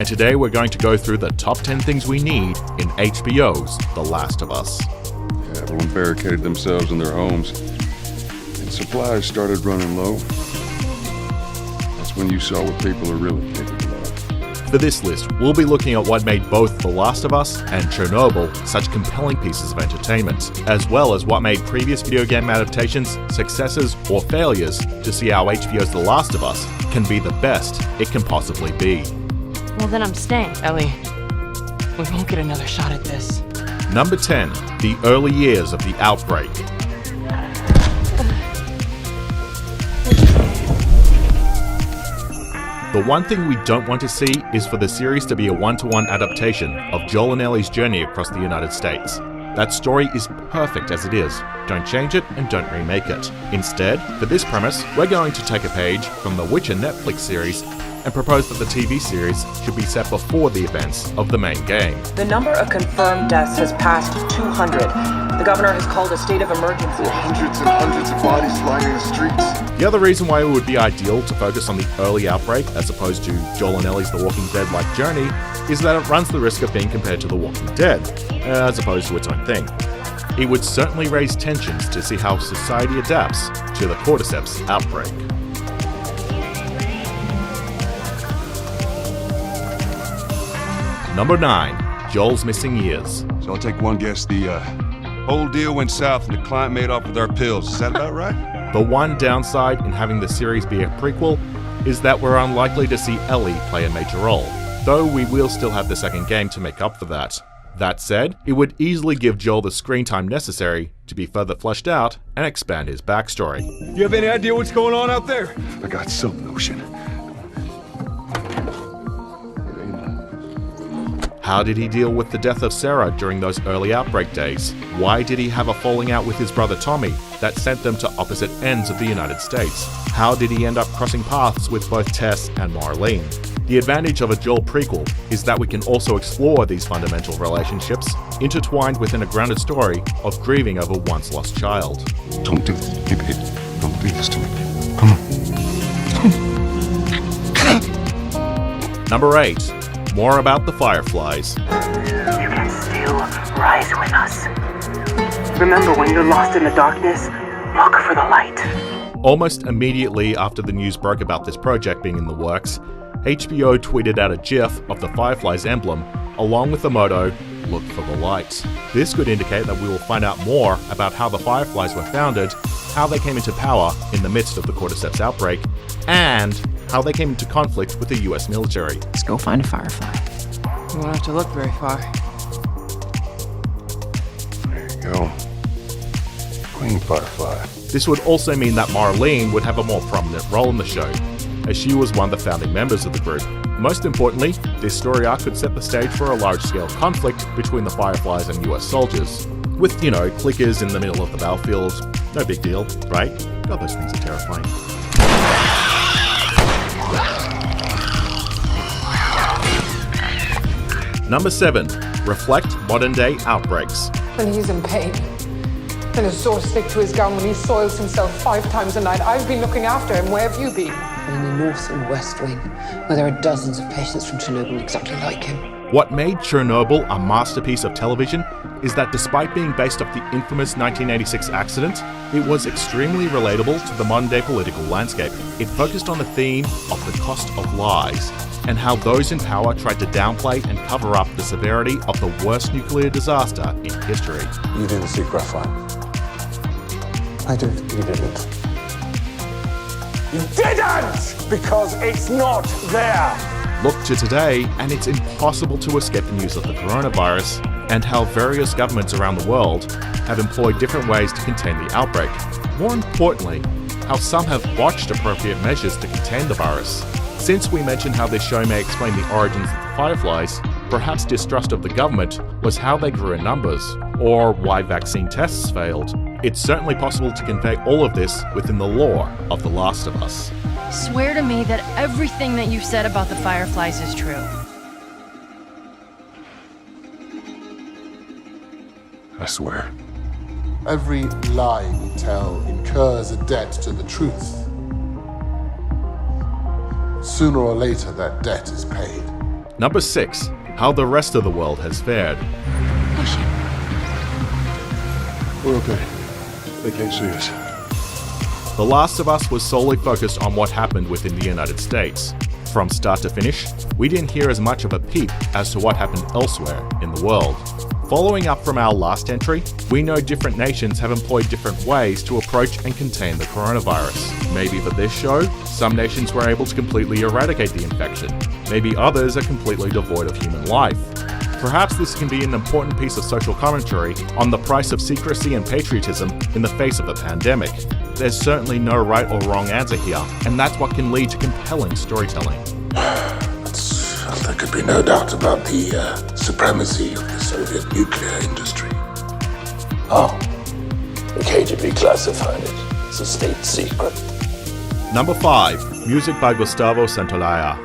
and today we're going to go through the top 10 things we need in HBO's The Last of Us. Yeah, everyone barricaded themselves in their homes, and supplies started running low. That's when you saw what people are really capable of. For this list, we'll be looking at what made both The Last of Us and Chernobyl such compelling pieces of entertainment, as well as what made previous video game adaptations successes or failures to see how HBO's The Last of Us can be the best it can possibly be. Well, then I'm staying. Ellie, we won't get another shot at this. Number 10. The early years of the outbreak. The one thing we don't want to see is for the series to be a one-to-one adaptation of Joel and Ellie's journey across the United States. That story is perfect as it is. Don't change it and don't remake it. Instead, for this premise, we're going to take a page from the Witcher Netflix series and propose that the TV series should be set before the events of the main game. The number of confirmed deaths has passed 200. The governor has called a state of emergency. There are hundreds and hundreds of bodies lining the streets. The other reason why it would be ideal to focus on the early outbreak as opposed to Joel and Ellie's The Walking Dead-like journey is that it runs the risk of being compared to The Walking Dead, as opposed to its own thing. It would certainly raise tensions to see how society adapts to the cordyceps outbreak. Number 9. Joel's missing years. So I'll take one guess. The whole deal went south and the client made off with our pills. Is that about right? The one downside in having the series be a prequel is that we're unlikely to see Ellie play a major role, though we will still have the second game to make up for that. That said, it would easily give Joel the screen time necessary to be further fleshed out and expand his backstory. You have any idea what's going on out there? I got some notion. How did he deal with the death of Sarah during those early outbreak days? Why did he have a falling out with his brother Tommy that sent them to opposite ends of the United States? How did he end up crossing paths with both Tess and Marlene? The advantage of a Joel prequel is that we can also explore these fundamental relationships, intertwined within a grounded story of grieving over a once-lost child. Don't do this. Baby, don't do this to me. Come on. Number 8. More about the Fireflies. You can still rise with us. Remember, when you're lost in the darkness, look for the light. Almost immediately after the news broke about this project being in the works, HBO tweeted out a GIF of the Fireflies emblem, along with the motto, "Look for the light." This could indicate that we will find out more about how the Fireflies were founded, how they came into power in the midst of the cordyceps outbreak, and how they came into conflict with the US military. Let's go find a firefly. You won't have to look very far. There you go. Queen Firefly. This would also mean that Marlene would have a more prominent role in the show, as she was one of the founding members of the group. Most importantly, this story arc could set the stage for a large-scale conflict between the Fireflies and US soldiers. With, clickers in the middle of the battlefield. No big deal, right? God, those things are terrifying. Number 7. Reflect modern-day outbreaks. When he's in pain, and his sores stick to his gown when he soils himself 5 times a night. I've been looking after him. Where have you been? In the North and West Wing, where there are dozens of patients from Chernobyl exactly like him. What made Chernobyl a masterpiece of television is that despite being based off the infamous 1986 accident, it was extremely relatable to the modern-day political landscape. It focused on the theme of the cost of lies, and how those in power tried to downplay and cover up the severity of the worst nuclear disaster in history. You didn't see graphite. I did. You didn't. You didn't! Because it's not there! Look to today, and it's impossible to escape the news of the coronavirus and how various governments around the world have employed different ways to contain the outbreak. More importantly, how some have botched appropriate measures to contain the virus. Since we mentioned how this show may explain the origins of the Fireflies, perhaps distrust of the government was how they grew in numbers, or why vaccine tests failed. It's certainly possible to convey all of this within the lore of The Last of Us. Swear to me that everything that you've said about the Fireflies is true. I swear. Every lie we tell incurs a debt to the truth. Sooner or later, that debt is paid. Number 6. How the rest of the world has fared. We're okay. They can't see us. The Last of Us was solely focused on what happened within the United States. From start to finish, we didn't hear as much of a peep as to what happened elsewhere in the world. Following up from our last entry, we know different nations have employed different ways to approach and contain the coronavirus. Maybe for this show, some nations were able to completely eradicate the infection. Maybe others are completely devoid of human life. Perhaps this can be an important piece of social commentary on the price of secrecy and patriotism in the face of a pandemic. There's certainly no right or wrong answer here, and that's what can lead to compelling storytelling. There could be no doubt about the supremacy of the Soviet nuclear industry. Oh, the KGB classified it. It's a state secret. Number 5. Music by Gustavo Santaolalla.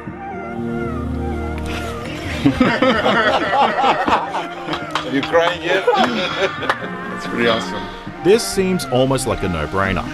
Are you crying yet? That's pretty awesome. This seems almost like a no-brainer.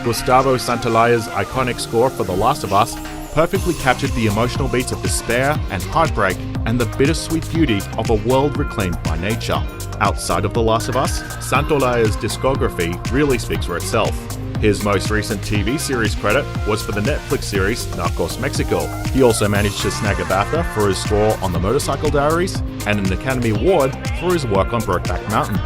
Gustavo Santaollalla's iconic score for The Last of Us perfectly captured the emotional beats of despair and heartbreak and the bittersweet beauty of a world reclaimed by nature. Outside of The Last of Us, Santaollalla's discography really speaks for itself. His most recent TV series credit was for the Netflix series Narcos Mexico. He also managed to snag a BAFTA for his score on The Motorcycle Diaries and an Academy Award for his work on Brokeback Mountain.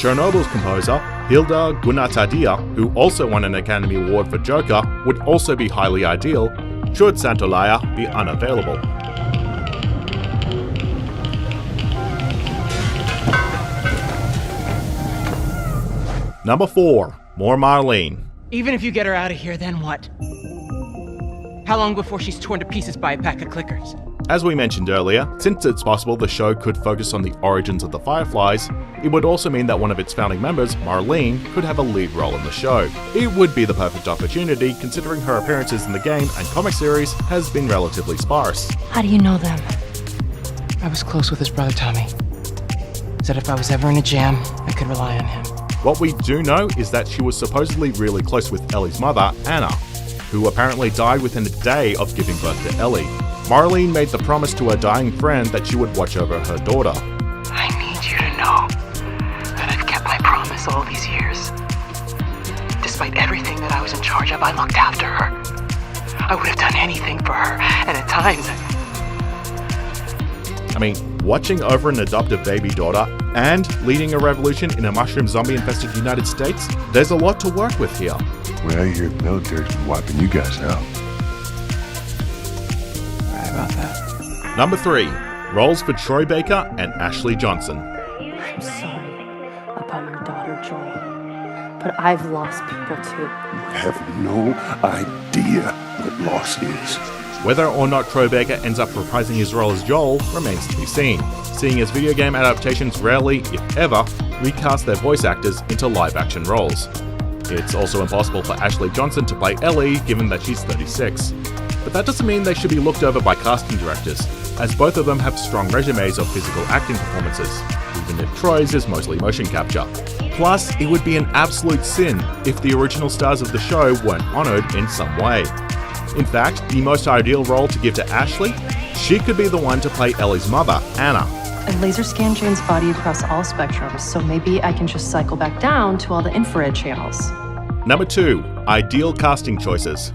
Chernobyl's composer, Hilda Gunnartadia, who also won an Academy Award for Joker, would also be highly ideal should Santaolalla be unavailable. Number 4. More Marlene. Even if you get her out of here, then what? How long before she's torn to pieces by a pack of clickers? As we mentioned earlier, since it's possible the show could focus on the origins of the Fireflies, it would also mean that one of its founding members, Marlene, could have a lead role in the show. It would be the perfect opportunity, considering her appearances in the game and comic series has been relatively sparse. How do you know them? I was close with his brother Tommy. Said if I was ever in a jam, I could rely on him. What we do know is that she was supposedly really close with Ellie's mother, Anna, who apparently died within a day of giving birth to Ellie. Marlene made the promise to her dying friend that she would watch over her daughter. I need you to know that I've kept my promise all these years. Despite everything that I was in charge of, I looked after her. I would have done anything for her, and at times... I mean, watching over an adoptive baby daughter and leading a revolution in a mushroom zombie-infested United States, there's a lot to work with here. Well, I hear the military's been wiping you guys out. About that. Number 3. Roles for Troy Baker and Ashley Johnson. I'm sorry about your daughter, Joel, but I've lost people too. You have no idea what loss is. Whether or not Troy Baker ends up reprising his role as Joel remains to be seen, seeing as video game adaptations rarely, if ever, recast their voice actors into live-action roles. It's also impossible for Ashley Johnson to play Ellie, given that she's 36. But that doesn't mean they should be looked over by casting directors, as both of them have strong resumes of physical acting performances, even if Troy's is mostly motion capture. Plus, it would be an absolute sin if the original stars of the show weren't honoured in some way. In fact, the most ideal role to give to Ashley, she could be the one to play Ellie's mother, Anna. I laser scanned Jane's body across all spectrums, so maybe I can just cycle back down to all the infrared channels. Number 2. Ideal casting choices.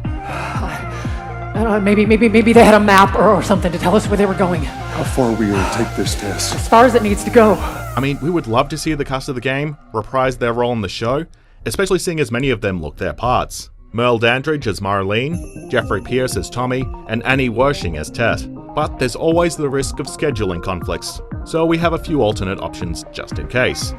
I don't know, maybe they had a map or something to tell us where they were going. How far are we going to take this test? As far as it needs to go. I mean, we would love to see the cast of the game reprise their role in the show, especially seeing as many of them look their parts. Merle Dandridge as Marlene, Jeffrey Pierce as Tommy, and Annie Wershing as Tet. But there's always the risk of scheduling conflicts, so we have a few alternate options just in case.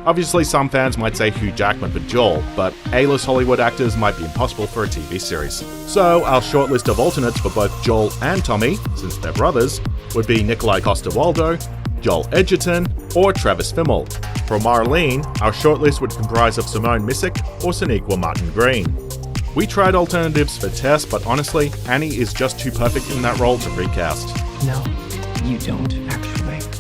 Obviously, some fans might say Hugh Jackman for Joel, but A-list Hollywood actors might be impossible for a TV series. So our short list of alternates for both Joel and Tommy, since they're brothers, would be Nikolai Coster-Waldau, Joel Edgerton, or Travis Fimmel. For Marlene, our shortlist would comprise of Simone Missick or Sonequa Martin-Green. We tried alternatives for Tess, but honestly, Annie is just too perfect in that role to recast. No, you don't.